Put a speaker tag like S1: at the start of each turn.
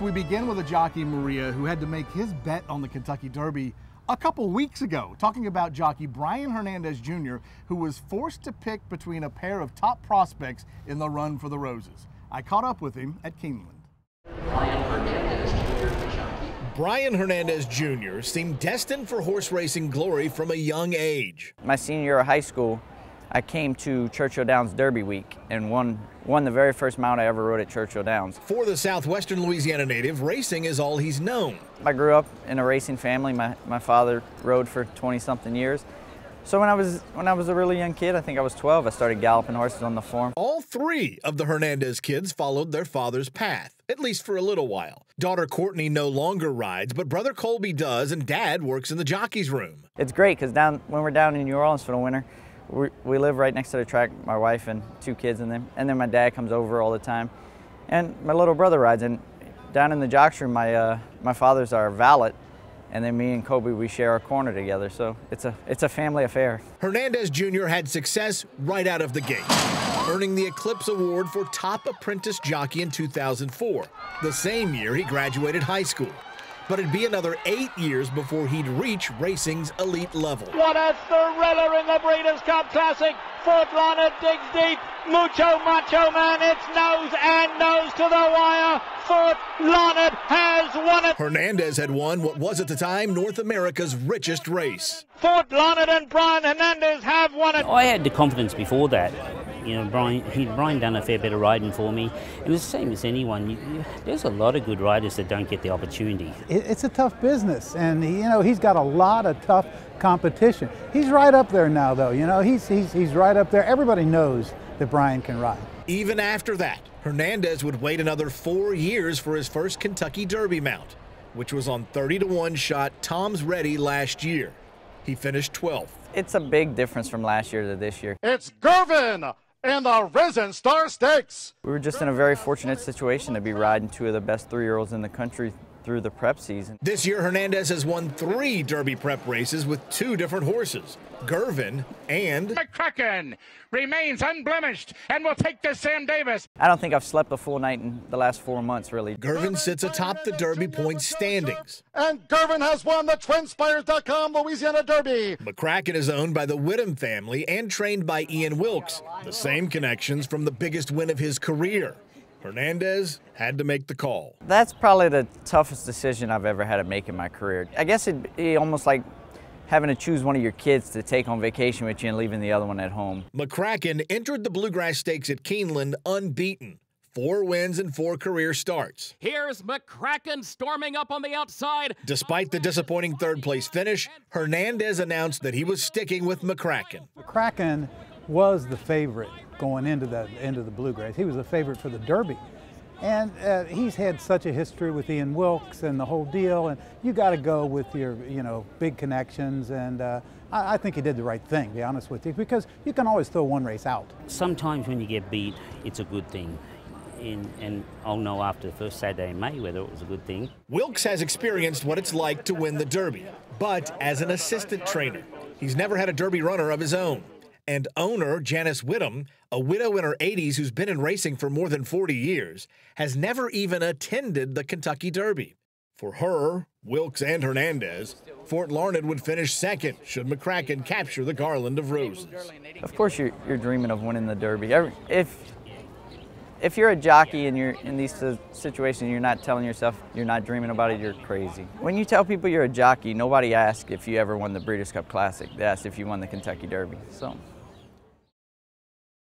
S1: we begin with a jockey, Maria, who had to make his bet on the Kentucky Derby a couple weeks ago, talking about jockey Brian Hernandez Jr., who was forced to pick between a pair of top prospects in the run for the Roses. I caught up with him at Keeneland. Brian Hernandez Jr. seemed destined for horse racing glory from a young age.
S2: My senior year of high school, I came to Churchill Downs Derby Week and won the very first mount I ever rode at Churchill Downs.
S1: For the southwestern Louisiana native, racing is all he's known.
S2: I grew up in a racing family. My father rode for 20-something years. So when I was a really young kid, I think I was 12, I started galloping horses on the farm.
S1: All three of the Hernandez kids followed their father's path, at least for a little while. Daughter Courtney no longer rides, but brother Colby does, and dad works in the jockey's room.
S2: It's great because when we're down in New Orleans for the winter, we live right next to the track, my wife and two kids, and then my dad comes over all the time. And my little brother rides, and down in the jocks room, my father's our valet, and then me and Kobe, we share our corner together, so it's a family affair.
S1: Hernandez Jr. had success right out of the gate, earning the Eclipse Award for Top Apprentice Jockey in 2004, the same year he graduated high school. But it'd be another 8 years before he'd reach racing's elite level.
S3: What a thriller in the Breeders' Cup Classic. Fort Larned digs deep. Mucho Macho Man, it's nose and nose to the wire. Fort Larned has won it.
S1: Hernandez had won what was at the time North America's richest race.
S3: Fort Larned and Brian Hernandez have won it.
S4: I had the confidence before that. You know, Brian done a fair bit of riding for me. It was the same as anyone. There's a lot of good riders that don't get the opportunity.
S5: It's a tough business, and he's got a lot of tough competition. He's right up there now, though. He's right up there. Everybody knows that Brian can ride.
S1: Even after that, Hernandez would wait another 4 years for his first Kentucky Derby mount, which was on 30-to-1 shot Tom's Ready last year. He finished 12th.
S2: It's a big difference from last year to this year.
S6: It's Gervin and the Risen Star Stakes.
S2: We were just in a very fortunate situation to be riding two of the best 3-year-olds in the country through the prep season.
S1: This year, Hernandez has won 3 Derby prep races with 2 different horses, Gervin and
S3: McCracken remains unblemished and will take this Sam Davis.
S2: I don't think I've slept a full night in the last 4 months, really.
S1: Gervin sits atop the Derby points standings.
S6: And Gervin has won the TwinSpires.com Louisiana Derby.
S1: McCracken is owned by the Whittam family and trained by Ian Wilkes, the same connections from the biggest win of his career. Hernandez had to make the call.
S2: That's probably the toughest decision I've ever had to make in my career. I guess it'd be almost like having to choose one of your kids to take on vacation with you and leaving the other one at home.
S1: McCracken entered the Bluegrass Stakes at Keeneland unbeaten. 4 wins and 4 career starts.
S7: Here's McCracken storming up on the outside.
S1: Despite the disappointing third-place finish, Hernandez announced that he was sticking with McCracken.
S5: McCracken was the favorite going into the Bluegrass. He was the favorite for the Derby. And he's had such a history with Ian Wilkes and the whole deal, and you got to go with your, big connections, and I think he did the right thing, to be honest with you, because you can always throw one race out.
S4: Sometimes when you get beat, it's a good thing. And I'll know after the first Saturday in May whether it was a good thing.
S1: Wilkes has experienced what it's like to win the Derby, but as an assistant trainer, he's never had a Derby runner of his own. And owner Janice Whittam, a widow in her 80s who's been in racing for more than 40 years, has never even attended the Kentucky Derby. For her, Wilkes and Hernandez, Fort Larned would finish second should McCracken capture the Garland of Roses.
S2: Of course you're dreaming of winning the Derby. If you're a jockey and you're in these situations, you're not telling yourself you're not dreaming about it, you're crazy. When you tell people you're a jockey, nobody asks if you ever won the Breeders' Cup Classic. They ask if you won the Kentucky Derby. So